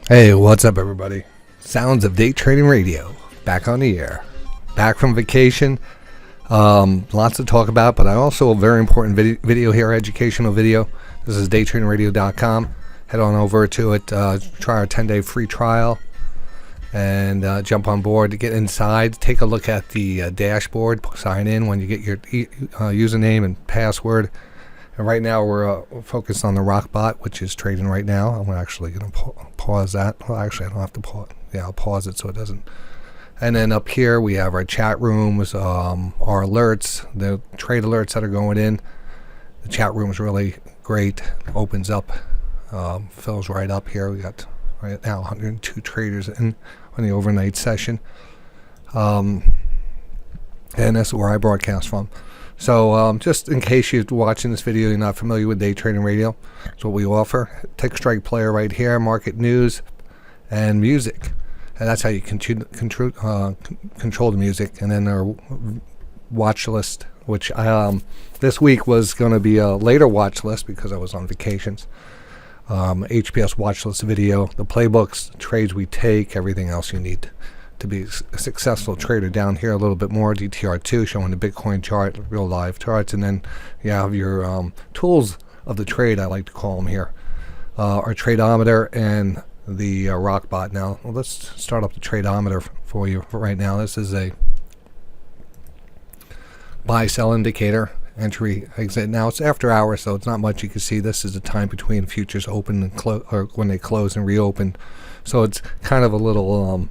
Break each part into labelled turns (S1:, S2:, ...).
S1: Hey, what's up, everybody? Sounds of Day Trading Radio, back on the air. Back from vacation. Lots to talk about, but I also a very important video here, educational video. This is DayTraderRadio.com. Head on over to it, try our 10-day free trial, and jump on board to get inside. Take a look at the dashboard. Sign in when you get your username and password. And right now we're focused on the Rockbot, which is trading right now. I'm actually going to pause that. Well, actually, I don't have to pause. Yeah, I'll pause it so it doesn't. And then up here we have our chat rooms, our alerts, the trade alerts that are going in. The chat room is really great. Opens up, fills right up here. We got right now 102 traders in on the overnight session. And that's where I broadcast from. So just in case you're watching this video, you're not familiar with Day Trading Radio, that's what we offer. Tick strike player right here, market news, and music. And that's how you control the music. And then our watch list, which this week was going to be a later watch list because I was on vacations. HPS watch list video, the playbooks, the trades we take, everything else you need to be a successful trader. Down here a little bit more, DTR2 showing the Bitcoin chart, real live charts, and then you have your tools of the trade, I like to call them here. Our tradeometer and the Rockbot. Now, let's start up the tradeometer for you for right now. This is a buy-sell indicator, entry, exit. Now, it's after hours, so it's not much you can see. This is the time between futures open and or when they close and reopen. So it's kind of a little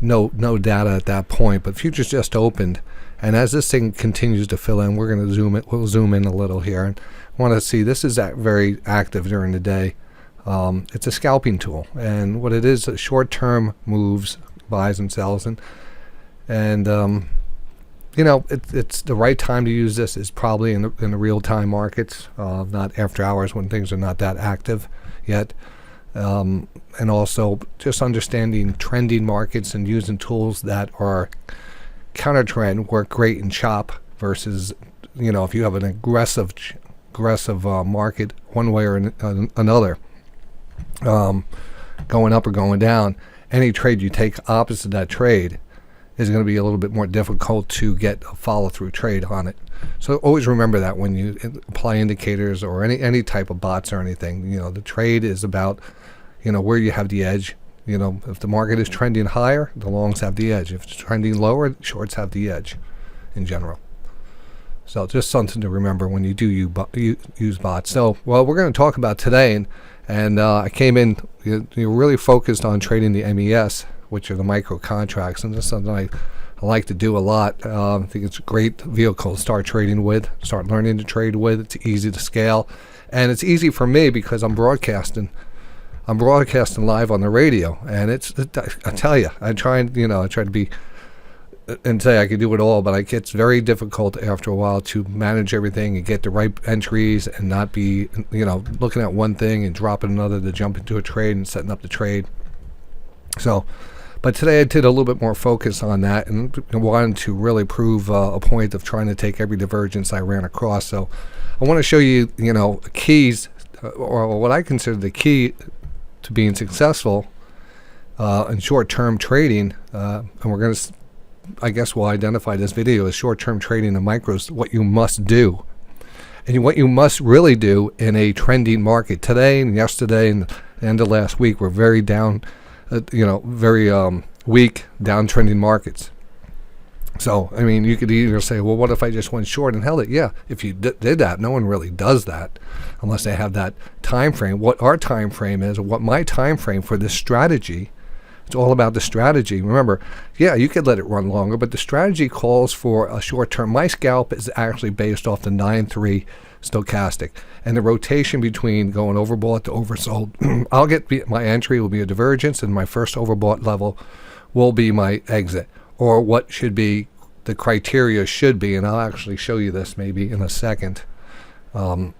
S1: no data at that point, but futures just opened, and as this thing continues to fill in, we're going to zoom it. We'll zoom in a little here, and want to see this is very active during the day. It's a scalping tool, and what it is, short-term moves, buys and sells, and you know, it's the right time to use this is probably in the real-time markets, not after hours when things are not that active yet. And also just understanding trending markets and using tools that are counter trend work great in chop versus, you know, if you have an aggressive market one way or another, going up or going down, any trade you take opposite that trade is going to be a little bit more difficult to get a follow-through trade on it. So always remember that when you apply indicators or any type of bots or anything. You know, the trade is about, you know, where you have the edge. You know, if the market is trending higher, the longs have the edge. If it's trending lower, shorts have the edge in general. So just something to remember when you do use bots. So, well, we're going to talk about today, and I came in, you're really focused on trading the MES, which are the micro contracts, and this is something I like to do a lot. I think it's a great vehicle to start trading with, start learning to trade with. It's easy to scale, and it's easy for me because I'm broadcasting live on the radio, and I tell you, I try to be and say I can do it all, but it gets very difficult after a while to manage everything and get the right entries and not be, you know, looking at one thing and dropping another to jump into a trade and setting up the trade. So, but today I did a little bit more focus on that and wanted to really prove a point of trying to take every divergence I ran across. So I want to show you, you know, keys, or what I consider the key to being successful in short-term trading. And we're going to, I guess we'll identify this video as short-term trading in micros, what you must do. And what you must really do in a trending market. Today and yesterday and the end of last week were very down, very weak, downtrending markets. So, I mean, you could either say, well, what if I just went short and held it? Yeah, if you did that, no one really does that unless they have that time frame. What our time frame is, or what my time frame for this strategy, it's all about the strategy. Remember, yeah, you could let it run longer, but the strategy calls for a short term. My scalp is actually based off the 9-3 stochastic, and the rotation between going overbought to oversold. I'll get my entry will be a divergence, and my first overbought level will be my exit, or what should be the criteria should be, and I'll actually show you this maybe in a second. The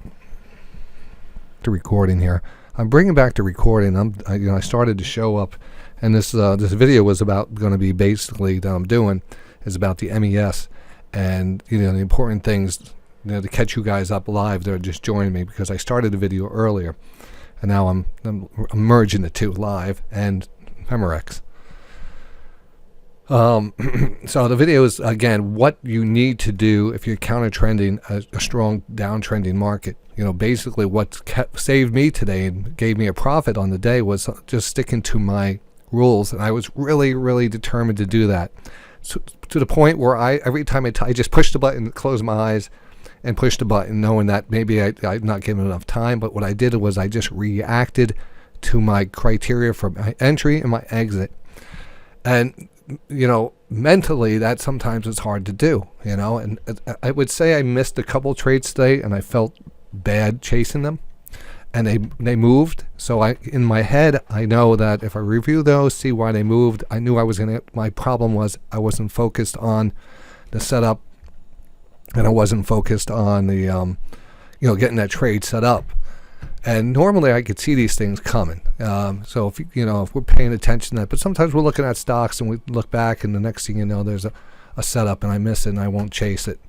S1: recording here. I'm bringing back the recording. I started to show up, and this video was about going to be basically that I'm doing is about the MES, and the important things, to catch you guys up live that are just joining me, because I started the video earlier. And now I'm merging the two, live and Memorex. So the video is, again, what you need to do if you're counter trending a strong downtrending market. Basically what saved me today and gave me a profit on the day was just sticking to my rules, and I was really, really determined to do that. So, to the point where every time I just pushed the button, closed my eyes, and pushed the button, knowing that maybe I'd not given enough time. But what I did was I just reacted to my criteria for my entry and my exit. And mentally, that sometimes is hard to do. And I would say I missed a couple trades today, and I felt bad chasing them, and they moved. So in my head, I know that if I review those, see why they moved, I knew I was gonna. My problem was I wasn't focused on the setup, and I wasn't focused on the getting that trade set up. And normally I could see these things coming. So if we're paying attention to that, but sometimes we're looking at stocks and we look back, and the next thing you know, there's a setup, and I miss it, and I won't chase it.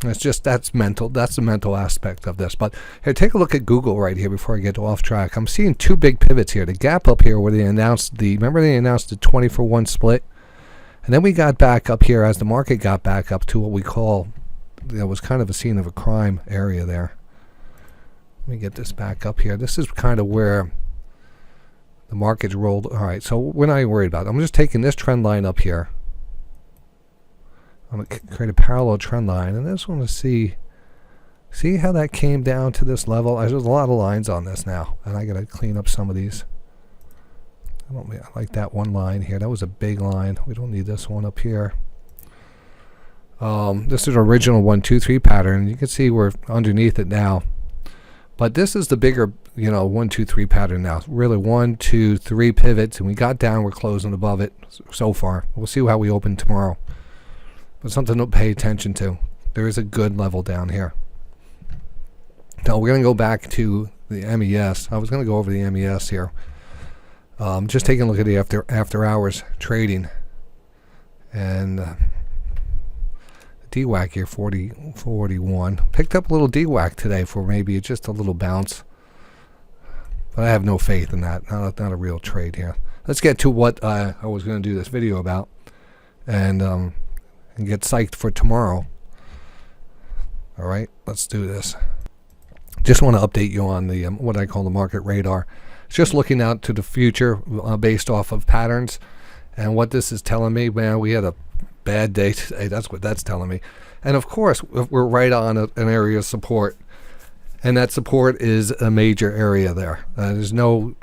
S1: That's mental. That's the mental aspect of this. But here, take a look at Google right here before I get off track. I'm seeing two big pivots here. The gap up here where they announced the 20-for-1 split, and then we got back up here as the market got back up to what we call, was kind of a scene of a crime area there. Let me get this back up here. This is kind of where the market's rolled. All right, so we're not even worried about it. I'm just taking this trend line up here. I'm going to create a parallel trend line, and I just want to see how that came down to this level. There's a lot of lines on this now, and I got to clean up some of these. I like that one line here. That was a big line. We don't need this one up here. This is an original 1, 2, 3 pattern. You can see we're underneath it now. But this is the bigger, 1, 2, 3 pattern now. Really 1, 2, 3 pivots, and we got down. We're closing above it so far. We'll see how we open tomorrow. But something to pay attention to. There is a good level down here. Now we're going to go back to the MES. I was going to go over the MES here. Just taking a look at the after hours trading, and DWAC here 41 picked up a little DWAC today for maybe just a little bounce, but I have no faith in that. Not a real trade here. Let's get to what I was going to do this video about, and get psyched for tomorrow. All right, let's do this. Just want to update you on the what I call the market radar. It's just looking out to the future based off of patterns, and what this is telling me, man, we had a bad day today. That's what that's telling me. And of course, we're right on an area of support, and that support is a major area there. There's no,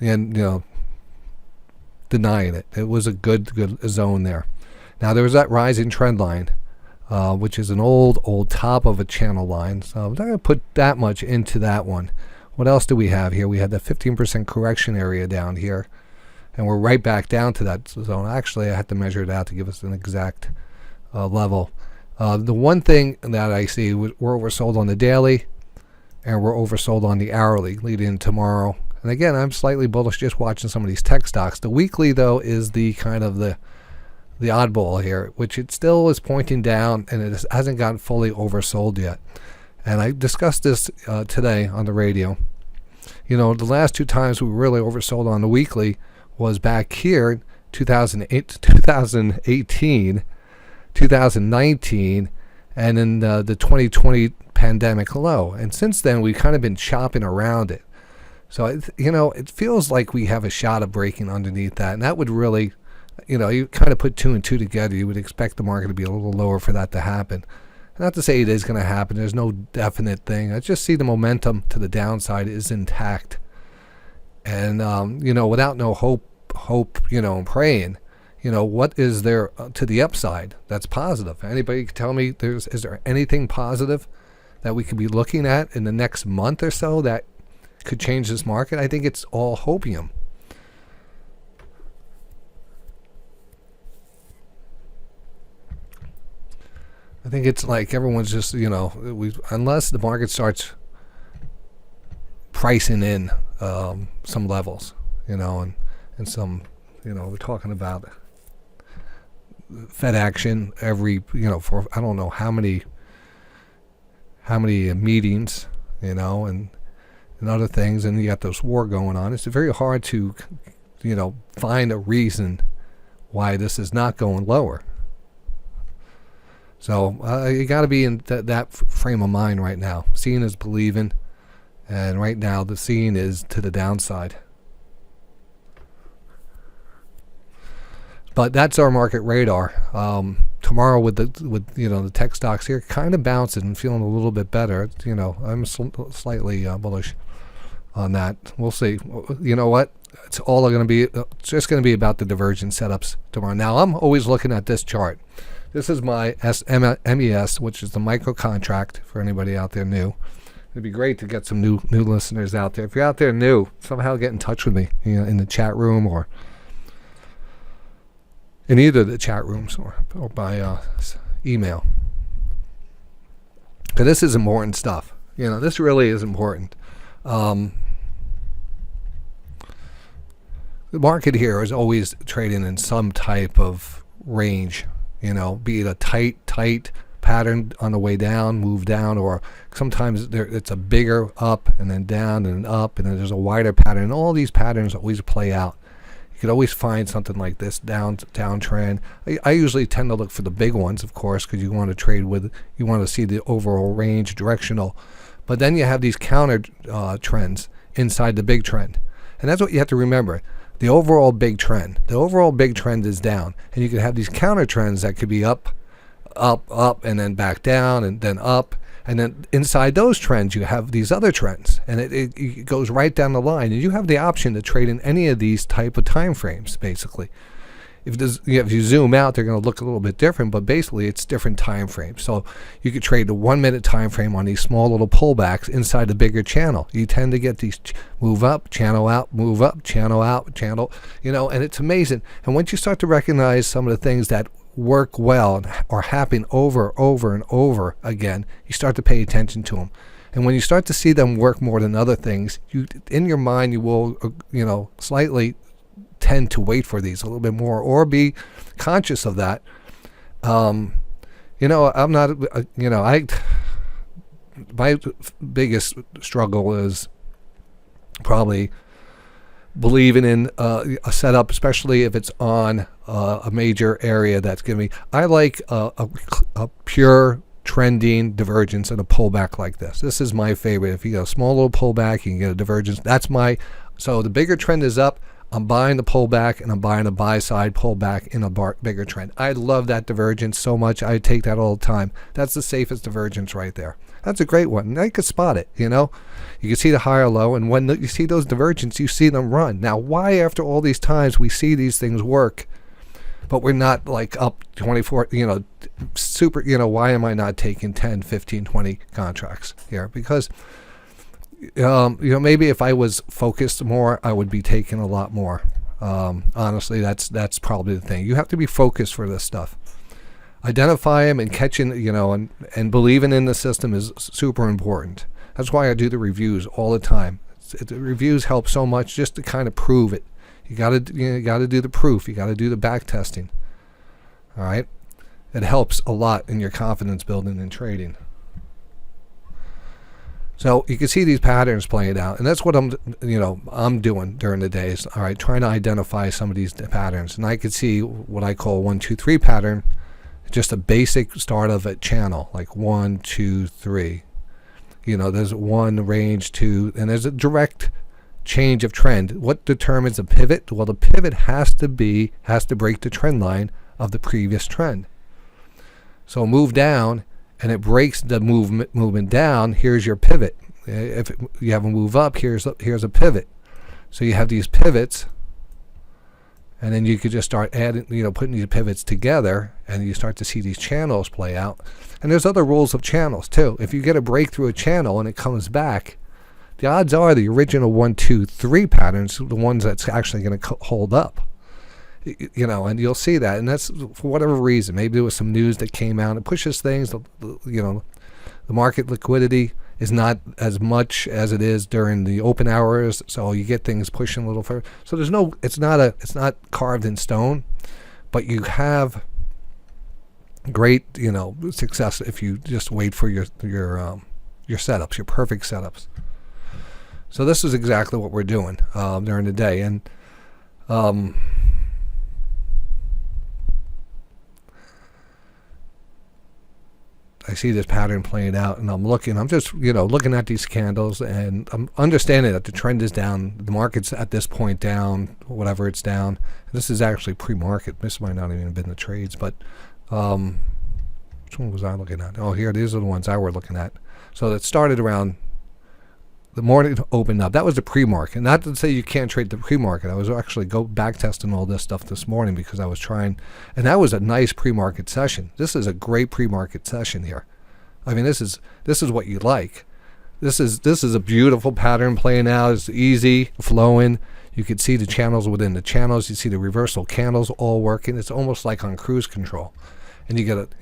S1: denying it. It was a good zone there. Now there was that rising trend line, which is an old top of a channel line. So I'm not going to put that much into that one. What else do we have here? We had the 15% correction area down here, and we're right back down to that zone. Actually, I had to measure it out to give us an exact level. The one thing that I see, we're oversold on the daily, and we're oversold on the hourly leading in tomorrow. And again, I'm slightly bullish just watching some of these tech stocks. The weekly, though, is the kind of the oddball here, which it still is pointing down, and it hasn't gotten fully oversold yet. And I discussed this today on the radio. The last two times we were really oversold on the weekly was back here, 2018, 2019, and in the 2020 pandemic low. And since then, we've kind of been chopping around it. So, it feels like we have a shot of breaking underneath that. And that would really, you kind of put 2 and 2 together. You would expect the market to be a little lower for that to happen. Not to say it is going to happen. There's no definite thing. I just see the momentum to the downside is intact. And, without no hope, and praying, what is there to the upside that's positive? Anybody can tell me, is there anything positive that we could be looking at in the next month or so that could change this market? I think it's all hopium. I think it's like everyone's just, unless the market starts pricing in some levels, and some, we're talking about Fed action every, for I don't know how many meetings, and other things, and you got this war going on. It's very hard to, find a reason why this is not going lower. So you got to be in that frame of mind right now. Seeing is believing, and right now the seeing is to the downside. But that's our market radar. Tomorrow with the tech stocks here kind of bouncing and feeling a little bit better. I'm slightly bullish on that. We'll see. You know what? It's just going to be about the divergence setups tomorrow. Now I'm always looking at this chart. This is my MES, which is the micro contract for anybody out there new. It'd be great to get some new listeners out there. If you're out there new, somehow get in touch with me, in the chat room or in either the chat rooms or by email. Because this is important stuff. This really is important. The market here is always trading in some type of range, be it a tight pattern on the way down, move down, or sometimes it's a bigger up and then down and up, and then there's a wider pattern. And all these patterns always play out. You could always find something like this downtrend. I usually tend to look for the big ones, of course, because you want to trade with, you want to see the overall range, directional. But then you have these counter trends inside the big trend. And that's what you have to remember. The overall big trend is down. And you can have these counter trends that could be up, and then back down, and then up. And then inside those trends, you have these other trends. And it goes right down the line. And you have the option to trade in any of these type of time frames, basically. If you zoom out, they're going to look a little bit different, but basically it's different time frames. So you could trade the 1 minute time frame on these small little pullbacks inside the bigger channel. You tend to get these move up, channel out, move up, channel out, channel, and it's amazing. And once you start to recognize some of the things that work well or happen over and over again, you start to pay attention to them. And when you start to see them work more than other things, in your mind you will, slightly tend to wait for these a little bit more or be conscious of that. I'm not, my biggest struggle is probably believing in a setup, especially if it's on a major area that's giving me. I like a pure trending divergence and a pullback like this. This is my favorite. If you get a small little pullback, you can get a divergence. So the bigger trend is up. I'm buying the pullback, and I'm buying a buy side pullback in a bigger trend. I love that divergence so much. I take that all the time. That's the safest divergence right there. That's a great one. Now you can spot it, You can see the high or low, and when you see those divergences, you see them run. Now, why after all these times we see these things work, but we're not like up 24, super, why am I not taking 10, 15, 20 contracts here? Because maybe if I was focused more, I would be taking a lot more. Honestly, that's probably the thing. You have to be focused for this stuff. Identify them and catching, and believing in the system is super important. That's why I do the reviews all the time. The reviews help so much just to kind of prove it. You got to do the proof. You got to do the back testing. All right, it helps a lot in your confidence building and trading. So you can see these patterns playing out, and that's what I'm doing during the days. All right, trying to identify some of these patterns, and I could see what I call 1, 2, 3 pattern, just a basic start of a channel, like 1, 2, 3. There's one range, 2, and there's a direct change of trend. What determines a pivot? Well, the pivot has to break the trend line of the previous trend. So move down, and it breaks the movement down. Here's your pivot. If you have a move up, here's a pivot. So you have these pivots, and then you could just start adding, putting these pivots together, and you start to see these channels play out. And there's other rules of channels too. If you get a break through a channel and it comes back, the odds are the original 1, 2, 3 patterns, the ones that's actually going to hold up. And you'll see that, and that's for whatever reason. Maybe there was some news that came out and pushes things. The market liquidity is not as much as it is during the open hours, so you get things pushing a little further. So it's not carved in stone, but you have great success if you just wait for your your setups, your perfect setups. So this is exactly what we're doing during the day. And I see this pattern playing out, and I'm just looking at these candles, and I'm understanding that the trend is down. The market's at this point down, whatever it's down. This is actually pre-market. This might not even have been the trades, but which one was I looking at? Oh, here, these are the ones I were looking at. So it started around the morning opened up. That was the pre-market. Not to say you can't trade the pre-market. I was actually back testing all this stuff this morning because I was trying, and that was a nice pre-market session. This is a great pre-market session here. I mean, this is what you like. This is a beautiful pattern playing out. It's easy flowing. You can see the channels within the channels. You see the reversal candles all working. It's almost like on cruise control, and you get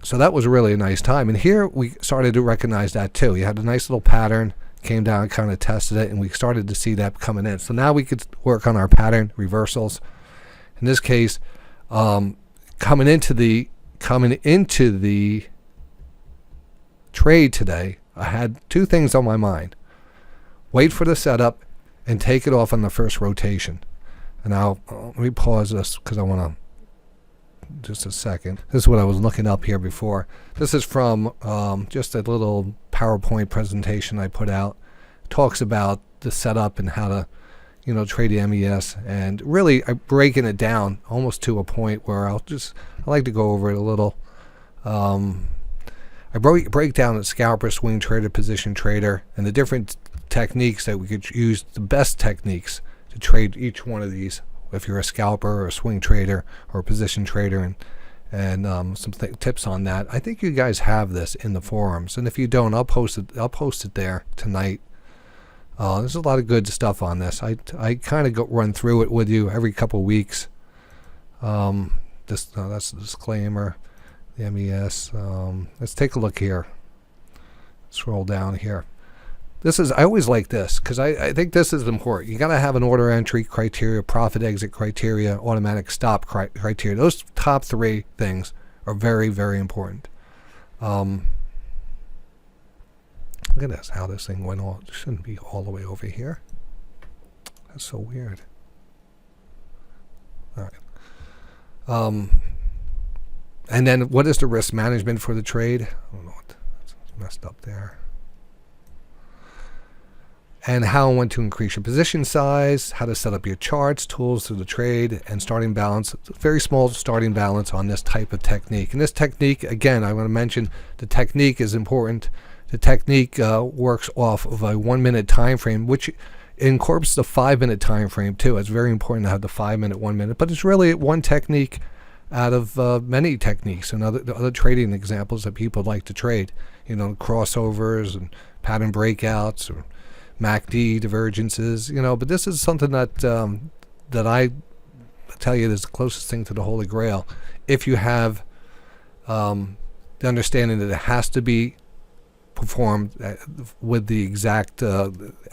S1: So that was really a nice time. And here we started to recognize that too. You had a nice little pattern. Came down, kind of tested it, and we started to see that coming in. So now we could work on our pattern reversals. In this case, coming into the trade today, I had two things on my mind: wait for the setup and take it off on the first rotation. And now let me pause this because I want to. Just a second. This is what I was looking up here before. This is from just a little PowerPoint presentation I put out. It talks about the setup and how to, trade the MES, and really I'm breaking it down almost to a point where I like to go over it a little. I break down the scalper, swing trader, position trader, and the different techniques that we could use, the best techniques to trade each one of these. If you're a scalper or a swing trader or a position trader, and some tips on that. I think you guys have this in the forums, and if you don't, I'll post it there tonight. There's a lot of good stuff on this. I kind of run through it with you every couple of weeks. That's the disclaimer. The MES. Let's take a look here. Scroll down here. I always like this because I think this is important. You got to have an order entry criteria, profit exit criteria, automatic stop criteria. Those top three things are very, very important. Look at this, how this thing went all. It shouldn't be all the way over here. That's so weird. All right. And then what is the risk management for the trade? I don't know what that's messed up there. And how and when to increase your position size, how to set up your charts, tools to the trade, and starting balance. It's a very small starting balance on this type of technique. And this technique, again, I want to mention the technique is important. The technique works off of a 1 minute time frame, which incorporates the 5 minute time frame too. It's very important to have the 5 minute, 1 minute, but it's really one technique out of many techniques and other trading examples that people like to trade. Crossovers and pattern breakouts or MACD divergences, but this is something that I tell you is the closest thing to the Holy Grail. If you have the understanding that it has to be performed with the exact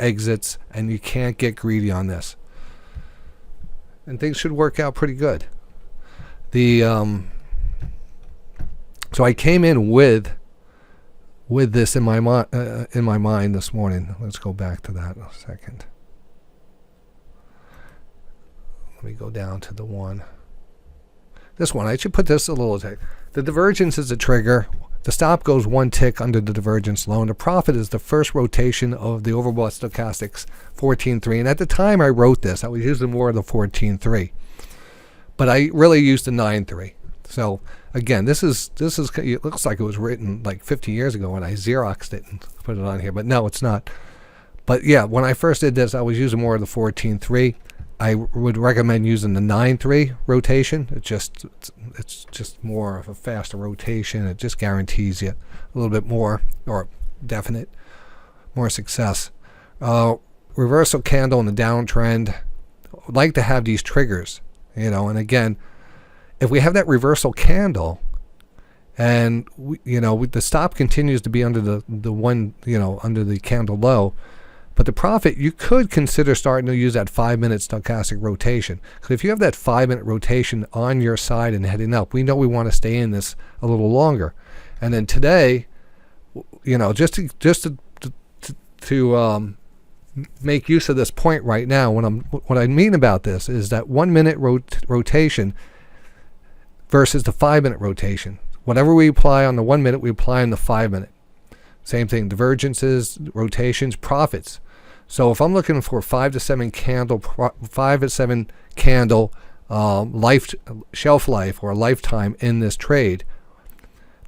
S1: exits, and you can't get greedy on this, and things should work out pretty good. So I came in with this in my mind this morning. Let's go back to that in a second. Let me go down to the one. This one, I should put this a little. The divergence is a trigger. The stop goes one tick under the divergence low. And the profit is the first rotation of the overbought stochastics 14.3. And at the time I wrote this, I was using more of the 14.3, but I really used the 9.3. So again, this is it looks like it was written like 50 years ago when I Xeroxed it and put it on here, but no, it's not. But yeah, when I first did this, I was using more of the 14.3. I would recommend using the 9.3 rotation. It's just more of a faster rotation. It just guarantees you a little bit more, or definite more success. Reversal candle in the downtrend. I'd like to have these triggers, and again, if we have that reversal candle and the stop continues to be under the one, under the candle low, but the profit, you could consider starting to use that 5 minute stochastic rotation. Because if you have that 5 minute rotation on your side and heading up, we know we want to stay in this a little longer. And then today, to make use of this point right now. What I mean about this is that 1 minute rotation versus the 5 minute rotation. Whatever we apply on the 1 minute, we apply on the 5 minute. Same thing, divergences, rotations, profits. So if I'm looking for 5 to 7 candle shelf life or lifetime in this trade,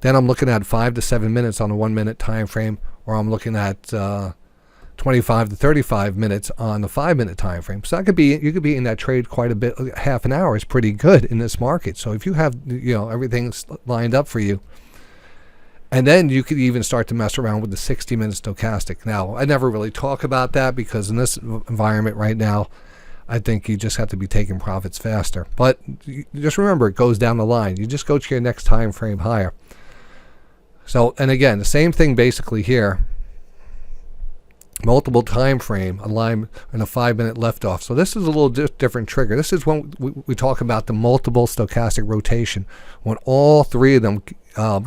S1: then I'm looking at 5 to 7 minutes on a 1 minute time frame, or I'm looking at 25 to 35 minutes on the 5 minute time frame. So you could be in that trade quite a bit. Half an hour is pretty good in this market. So if you have everything lined up for you, and then you could even start to mess around with the 60-minute stochastic. Now, I never really talk about that because in this environment right now, I think you just have to be taking profits faster. But just remember, it goes down the line. You just go to your next time frame higher. So, and again, the same thing basically here. Multiple time frame, a line and a 5 minute left off. So this is a little different trigger. This is when we talk about the multiple stochastic rotation, when all three of them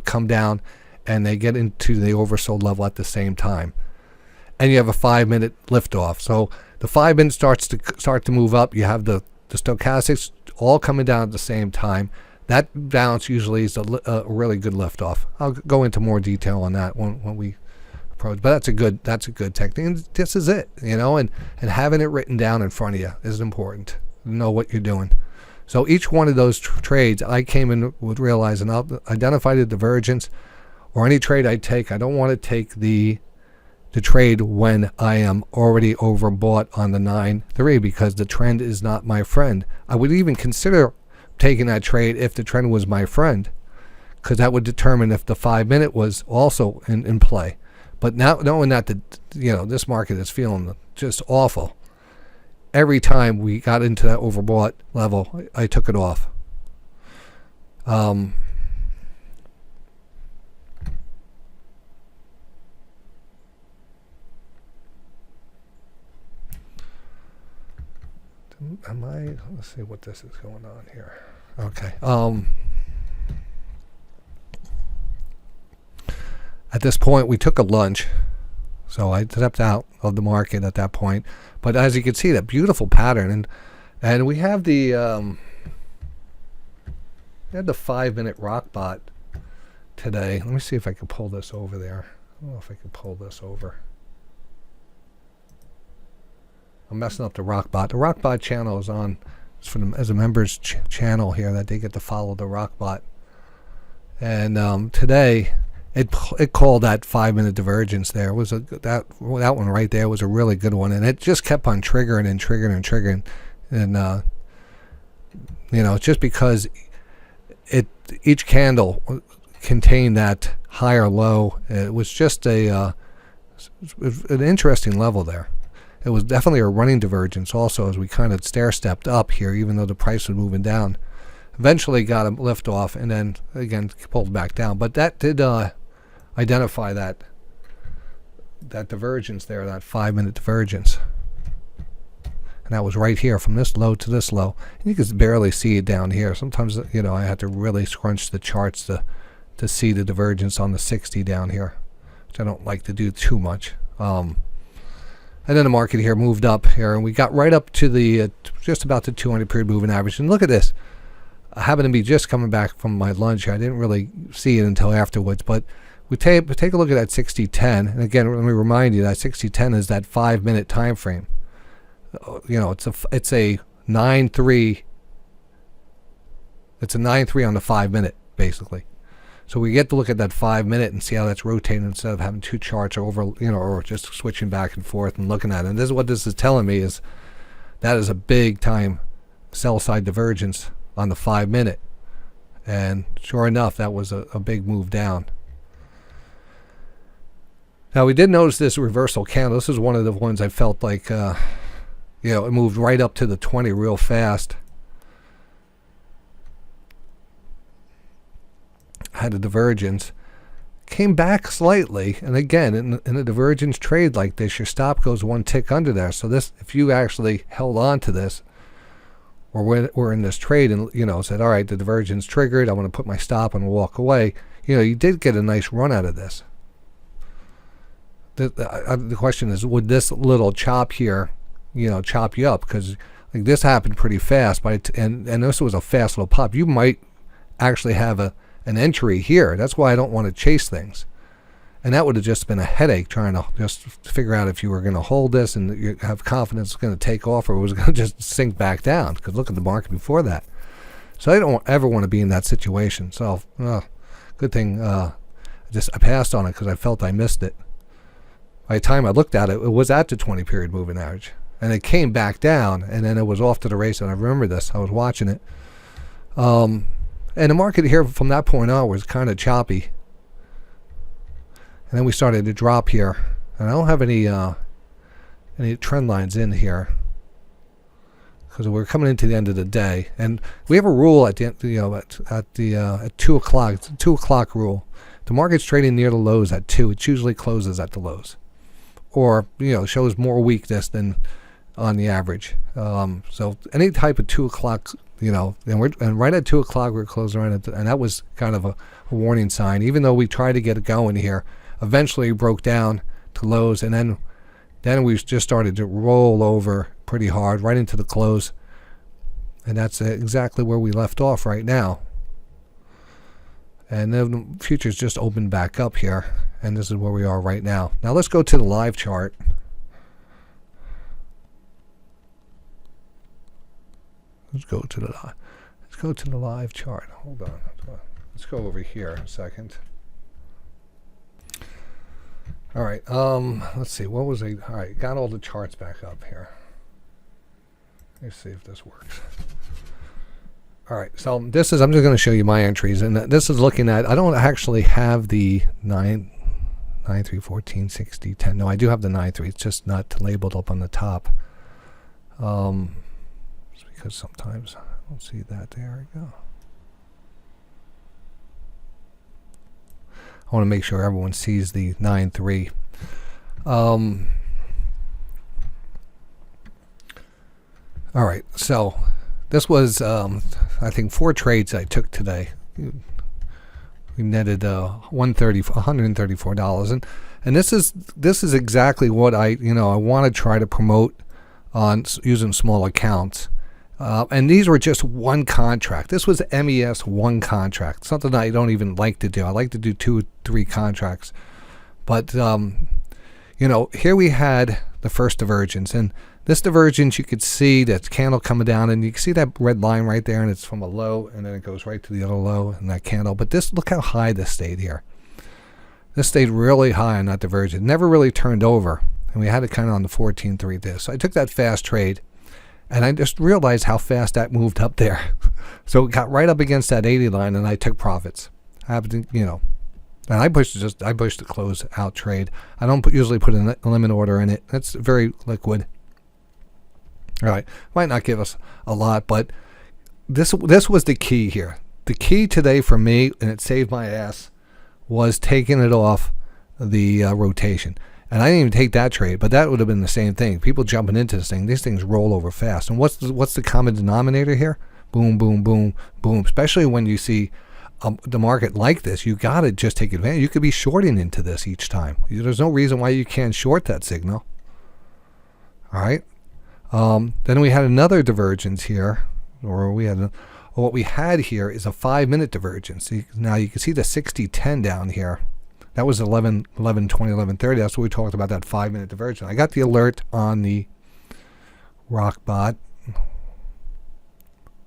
S1: come down and they get into the oversold level at the same time. And you have a 5 minute liftoff. So the 5 minutes start to move up. You have the stochastics all coming down at the same time. That bounce usually is a really good liftoff. I'll go into more detail on that when we approach. But that's a good technique. And this is it, and having it written down in front of you is important. Know what you're doing. So each one of those trades, I came in with realizing I'll identify the divergence, or any trade I take. I don't want to take the trade when I am already overbought on the 9-3 because the trend is not my friend. I would even consider taking that trade if the trend was my friend, because that would determine if the 5 minute was also in play. But now knowing that this market is feeling just awful, every time we got into that overbought level, I took it off. Let's see what this is going on here. Okay. At this point, we took a lunch, so I stepped out of the market at that point. But as you can see, that beautiful pattern, and we have the 5 minute rock bot today. Let me see if I can pull this over there. I don't know if I can pull this over. I'm messing up the Rockbot. The Rockbot channel is on as a members channel here that they get to follow the Rockbot. And today it called that 5 minute divergence there. That one right there was a really good one, and it just kept on triggering and triggering and triggering. And it's just because each candle contained that high or low. It was just an interesting level there. It was definitely a running divergence also as we kind of stair-stepped up here, even though the price was moving down. Eventually got a lift off and then, again, pulled back down. But that did identify that divergence there, that 5 minute divergence. And that was right here from this low to this low. And you can barely see it down here. Sometimes, I had to really scrunch the charts to see the divergence on the 60 down here, which I don't like to do too much. And then the market here moved up here, and we got right up to the just about the 200 period moving average. And look at this. I happened to be just coming back from my lunch here. I didn't really see it until afterwards, but we take a look at that 60-10. And again, let me remind you that 60-10 is that 5 minute time frame. It's a 9-3. It's a 9-3 on the 5 minute basically. So we get to look at that 5 minute and see how that's rotating instead of having two charts over, or just switching back and forth and looking at it. And this is what this is telling me is that is a big time sell side divergence on the 5 minute. And sure enough, that was a big move down. Now we did notice this reversal candle. This is one of the ones I felt like, it moved right up to the 20 real fast. Had a divergence, came back slightly, and again in a divergence trade like this, your stop goes one tick under there. So this, if you actually held on to this, or we're in this trade and said, all right, the divergence triggered, I want to put my stop and walk away, you did get a nice run out of this. the question is, would this little chop here, chop you up? Because like this happened pretty fast, and this was a fast little pop. You might actually have an entry here. That's why I don't want to chase things. And that would have just been a headache trying to just figure out if you were going to hold this and you have confidence it's going to take off or it was going to just sink back down. Because look at the market before that. So I don't ever want to be in that situation. So good thing I passed on it because I felt I missed it. By the time I looked at it, it was at the 20-period moving average. And it came back down, and then it was off to the race. And I remember this. I was watching it. And the market here from that point on was kind of choppy. And then we started to drop here. And I don't have any trend lines in here because we're coming into the end of the day. And we have a rule at the end, at 2 o'clock. It's a 2 o'clock rule. The market's trading near the lows at 2. It usually closes at the lows, or shows more weakness than on the average. So any type of 2 o'clock, and right at 2 o'clock we're closing right and that was kind of a warning sign. Even though we tried to get it going here, eventually it broke down to lows, and then we just started to roll over pretty hard right into the close, and that's exactly where we left off right now. And then the futures just opened back up here, and this is where we are right now. Now let's go to the live chart. Let's go to the live chart. Hold on. Let's go over here a second. All right. Let's see. What was it? All right. Got all the charts back up here. Let's see if this works. All right. So I'm just going to show you my entries, and this is looking at. I don't actually have the 9, 3, 14, 60, 10. No, I do have the 9, 3. It's just not labeled up on the top. It's because sometimes I don't see that. There we go. I want to make sure everyone sees the 9-3. All right, so this was I think 4 trades I took today. We netted $134, and this is exactly what I want to try to promote on using small accounts. And these were just one contract. This was MES one contract, something I don't even like to do. I like to do 2 or 3 contracts. But, here we had the first divergence. And this divergence, you could see that candle coming down, and you can see that red line right there, and it's from a low, and then it goes right to the other low in that candle. But look how high this stayed here. This stayed really high on that divergence. Never really turned over. And we had it kind of on the 14.3 there. So I took that fast trade. And I just realized how fast that moved up there. So it got right up against that 80 line, and I took profits. And I pushed the close out trade. I don't usually put a limit order in it. That's very liquid. All right, might not give us a lot, but this was the key here. The key today for me, and it saved my ass, was taking it off the rotation. And I didn't even take that trade, but that would have been the same thing. People jumping into this thing, these things roll over fast. And what's the common denominator here? Boom, boom, boom, boom. Especially when you see the market like this, you got to just take advantage. You could be shorting into this each time. There's no reason why you can't short that signal. All right. Then we had another divergence here, or what we had here is a 5-minute divergence. Now you can see the 60-10 down here. That was 11, 20, 11:30. That's what we talked about, that 5-minute divergence. I got the alert on the Rockbot. It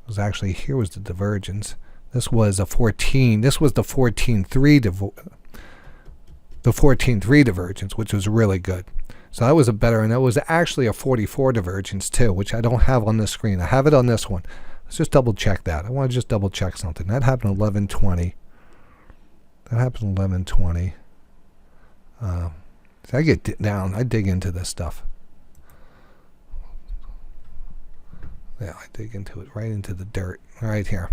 S1: was actually, here was the divergence. This was a 14. This was the 14.3 divergence, which was really good. So that was a better, and that was actually a 44 divergence too, which I don't have on this screen. I have it on this one. Let's just double check that. I want to just double check something. That happened 11:20. That happened 11:20. So I get down. I dig into this stuff. Yeah, I dig into it, right into the dirt, right here.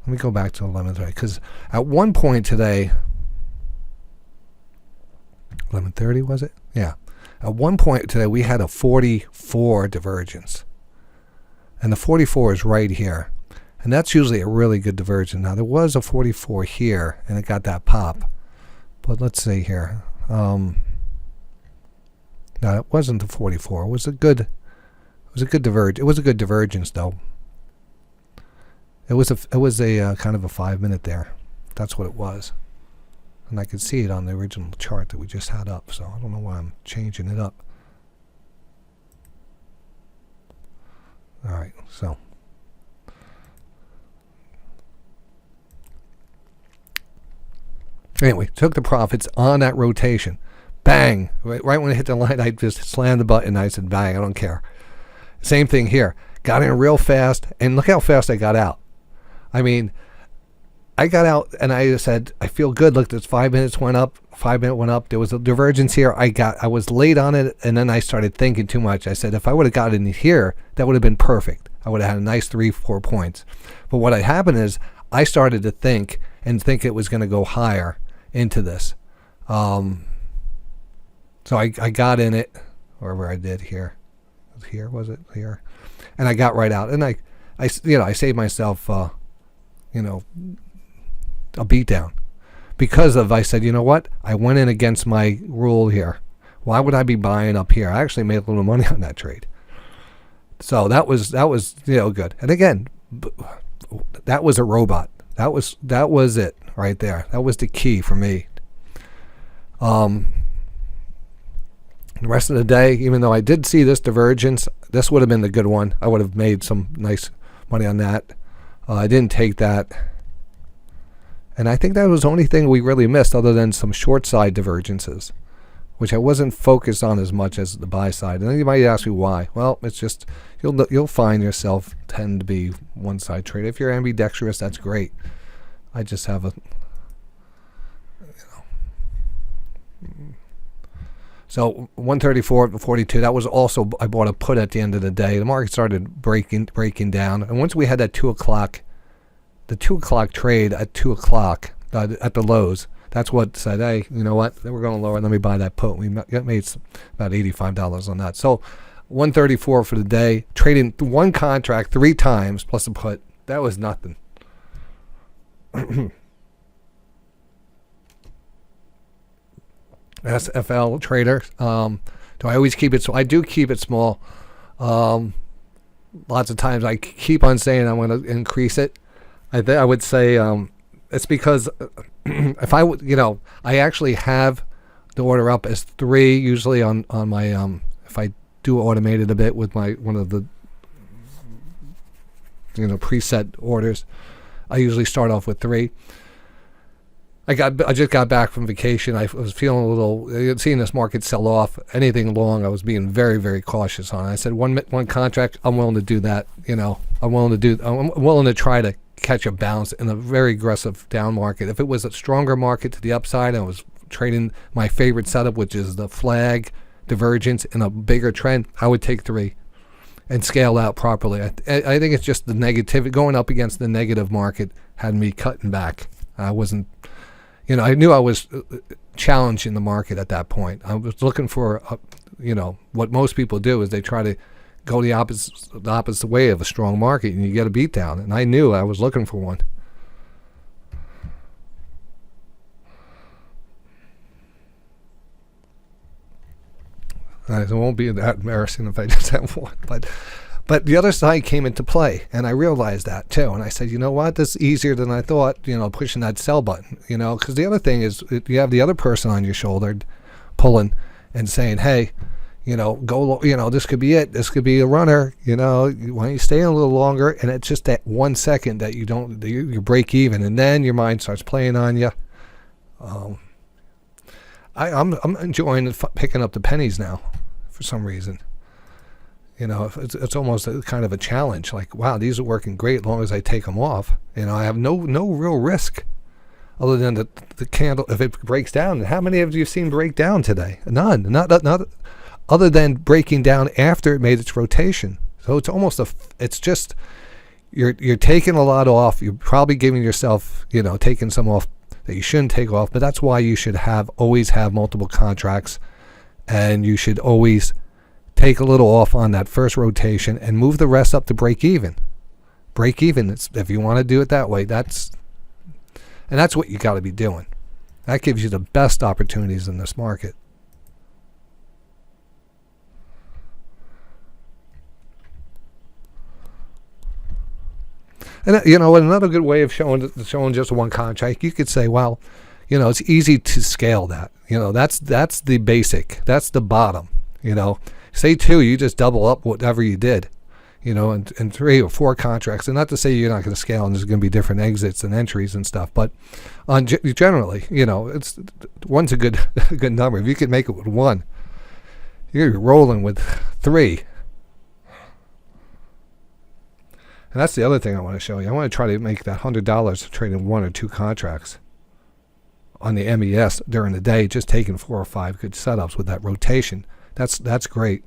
S1: Let me go back to 11:30, because at one point today, 11:30 was it? Yeah. At one point today, we had a 44 divergence. And the 44 is right here. And that's usually a really good divergence. Now, there was a 44 here, and it got that pop. But let's see here. No, it wasn't the 44. It was a good divergence though. It was a kind of a 5 minute there. That's what it was. And I could see it on the original chart that we just had up, so I don't know why I'm changing it up. All right, so anyway, took the profits on that rotation. Bang! Right when it hit the line, I just slammed the button. I said, bang, I don't care. Same thing here. Got in real fast, and look how fast I got out. I mean, I got out and I said, I feel good. Look, this 5 minutes went up. 5 minute went up. There was a divergence here. I was late on it, and then I started thinking too much. I said, if I would have gotten in here, that would have been perfect. I would have had a nice 3-4 points. But what had happened is I started to think it was going to go higher into this. So I got in it, wherever I did here. Here was it here, and I got right out, and I saved myself, a beatdown because of I said, you know what, I went in against my rule here. Why would I be buying up here? I actually made a little money on that trade, so that was good. And again, that was a robot. That was it right there. That was the key for me. The rest of the day, even though I did see this divergence, this would have been the good one. I would have made some nice money on that. I didn't take that. And I think that was the only thing we really missed other than some short side divergences, which I wasn't focused on as much as the buy side. And then you might ask me why. Well, it's just you'll find yourself tend to be one side trader. If you're ambidextrous, that's great. I just have So 134 to 42, that was also, I bought a put at the end of the day. The market started breaking down. And once we had that 2 o'clock, the 2 o'clock trade at 2 o'clock at the lows, that's what said, hey, you know what, we're going lower. Let me buy that put. We made about $85 on that. So 134 for the day, trading one contract 3 times plus a put. That was nothing. SFL trader. Do I always keep it? So I do keep it small. Lots of times I keep on saying I'm going to increase it. I would say it's because if I would, I actually have the order up as 3 usually on my if I do automate it a bit with my one of the preset orders. I usually start off with 3. I just got back from vacation. I was feeling a little, seeing this market sell off. Anything long, I was being very, very cautious on. I said one contract, I'm willing to do that. I'm willing to try to catch a bounce in a very aggressive down market. If it was a stronger market to the upside, I was trading my favorite setup, which is the flag divergence in a bigger trend. I would take 3 and scale out properly. I think it's just the negativity going up against the negative market had me cutting back. I wasn't. I knew I was challenging the market at that point. I was looking for, what most people do is they try to go the opposite way of a strong market, and you get a beat down. And I knew I was looking for one. It won't be that embarrassing if I just have one, But the other side came into play, and I realized that too. And I said, you know what? This is easier than I thought, pushing that sell button, because the other thing is you have the other person on your shoulder pulling and saying, hey, go, this could be it. This could be a runner, why don't you stay a little longer? And it's just that 1 second that you break even, and then your mind starts playing on you. I'm enjoying picking up the pennies now for some reason. It's almost a kind of a challenge. Like, wow, these are working great as long as I take them off. I have no real risk other than the candle. If it breaks down, how many of you have seen break down today? None. Not other than breaking down after it made its rotation. So it's almost it's just you're taking a lot off. You're probably giving yourself, taking some off that you shouldn't take off. But that's why you should always have multiple contracts, and you should always take a little off on that first rotation and move the rest up to break even. Break even, if you want to do it that way, that's what you got to be doing. That gives you the best opportunities in this market. And another good way of showing just one contract, you could say, well, it's easy to scale that. That's the basic. That's the bottom. Say 2, you just double up whatever you did. And 3 or 4 contracts. And not to say you're not going to scale and there's going to be different exits and entries and stuff, but generally, it's one's a good good number. If you could make it with 1, you're rolling with 3. And that's the other thing I want to show you. I want to try to make that $100 trading 1 or 2 contracts on the MES during the day, just taking 4 or 5 good setups with that rotation. That's great.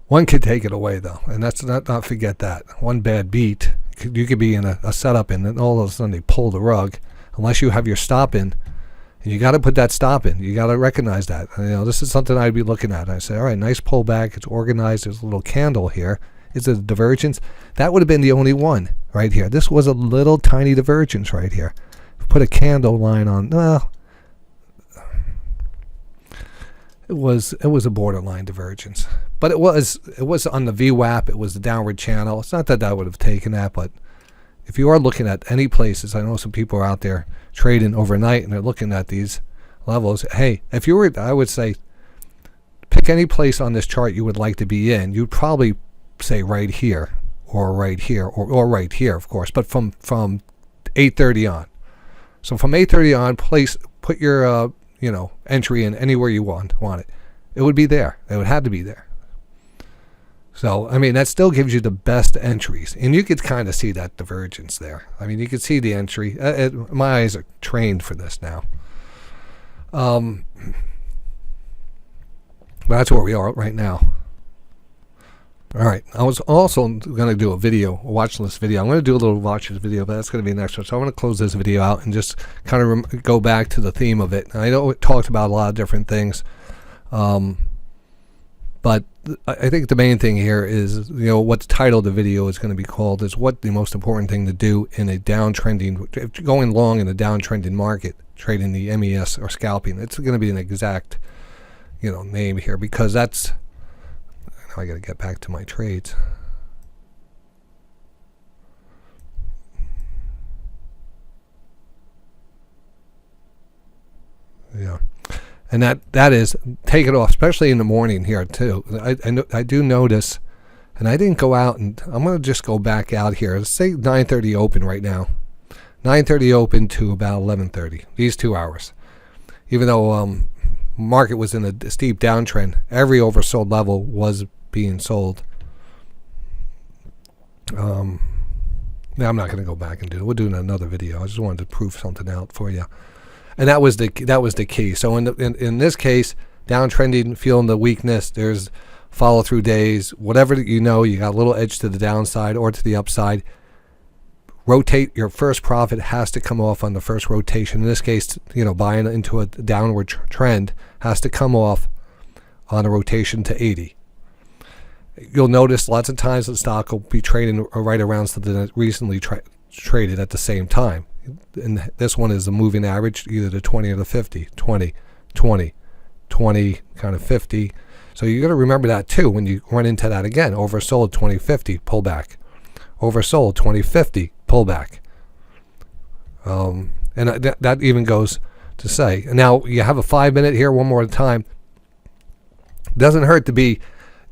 S1: One could take it away, though, and that's not forget that. One bad beat, you could be in a setup, and then all of a sudden they pull the rug, unless you have your stop in, and you got to put that stop in. You got to recognize that. This is something I'd be looking at. I say, all right, nice pullback. It's organized. There's a little candle here. Is it a divergence? That would have been the only one right here. This was a little tiny divergence right here. Put a candle line on. Well, it was a borderline divergence. But it was on the VWAP. It was the downward channel. It's not that I would have taken that, but if you are looking at any places, I know some people are out there trading overnight and they're looking at these levels. Hey, if you were, I would say, pick any place on this chart you would like to be in. You'd probably say right here, or right here, or right here, of course. But from 8:30 on. So from 8:30 on, put your entry in anywhere you want it. It would be there. It would have to be there. So, that still gives you the best entries. And you could kind of see that divergence there. You could see the entry. My eyes are trained for this now. That's where we are right now. All right. I was also going to do a watch list video. I'm going to do a little watch list video, but that's going to be next one. So I'm going to close this video out and just kind of go back to the theme of it. I know it talked about a lot of different things. But I think the main thing here is, what the title of the video is going to be called is what the most important thing to do in a downtrending, going long in a downtrending market, trading the MES or scalping. It's going to be an exact, name here, because that's, now I got to get back to my trades. Yeah. And that is, take it off, especially in the morning here too. I do notice, and I didn't go out, and I'm going to just go back out here. Let's say 9:30 open right now. 9:30 open to about 11:30, these 2 hours. Even though market was in a steep downtrend, every oversold level was being sold. Now I'm not going to go back and do it. We'll do another video. I just wanted to prove something out for you. And that was the key. So in this case, downtrending, feeling the weakness, there's follow through days, whatever you got a little edge to the downside or to the upside. Rotate. Your first profit has to come off on the first rotation. In this case, buying into a downward trend has to come off on a rotation to 80. You'll notice lots of times the stock will be trading right around something that recently traded at the same time. And this one is the moving average, either the 20 or the 50, 20, 20, 20, kind of 50. So you got to remember that too when you run into that again. Oversold 2050, pull back. Oversold 2050, pull back. And that even goes to say. Now you have a 5 minute here one more time. Doesn't hurt to be,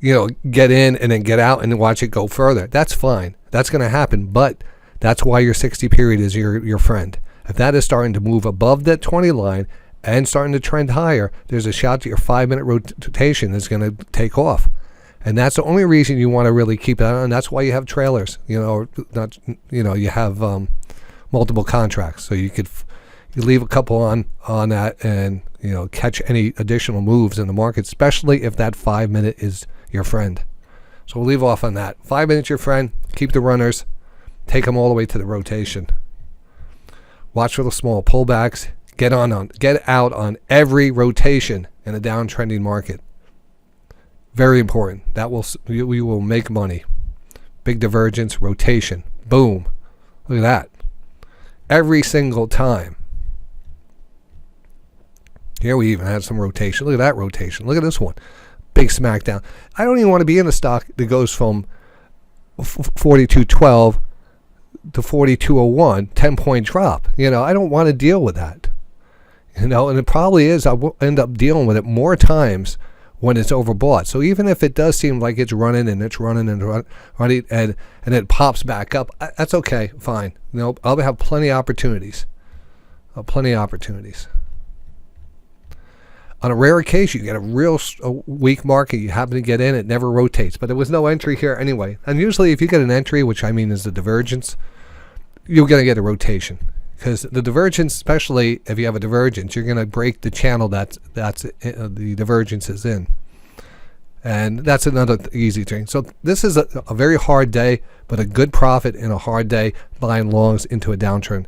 S1: get in and then get out and watch it go further. That's fine. That's going to happen, but that's why your 60 period is your friend. If that is starting to move above that 20 line and starting to trend higher, there's a shot that your 5 minute rotation is going to take off. And that's the only reason you want to really keep that on. That's why you have trailers, or not, you have multiple contracts. So you leave a couple on that and, catch any additional moves in the market, especially if that 5 minute is your friend. So we'll leave off on that. 5 minutes your friend, keep the runners. Take them all the way to the rotation. Watch for the small pullbacks. Get out on every rotation in a downtrending market. Very important. We will make money. Big divergence, rotation. Boom. Look at that. Every single time. Here we even had some rotation. Look at that rotation. Look at this one. big smackdown. I don't even want to be in a stock that goes from 42.12 to 42.01, 10-point drop. I don't want to deal with that. And it probably is. I will end up dealing with it more times when it's overbought. So even if it does seem like it's running and it's running and running and it pops back up, that's okay, fine. I'll have plenty of opportunities. On a rare occasion, you get a real weak market, you happen to get in, it never rotates. But there was no entry here anyway. And usually if you get an entry, which I mean is the divergence, you're going to get a rotation. Because the divergence, especially if you have a divergence, you're going to break the channel that's the divergence is in. And that's another easy thing. So this is a very hard day, but a good profit in a hard day, buying longs into a downturn.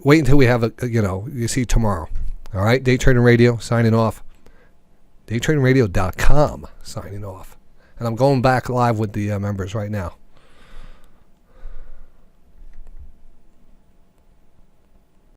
S1: Wait until we have you see tomorrow. All right, Day Trading Radio signing off. DayTradingRadio.com signing off. And I'm going back live with the members right now.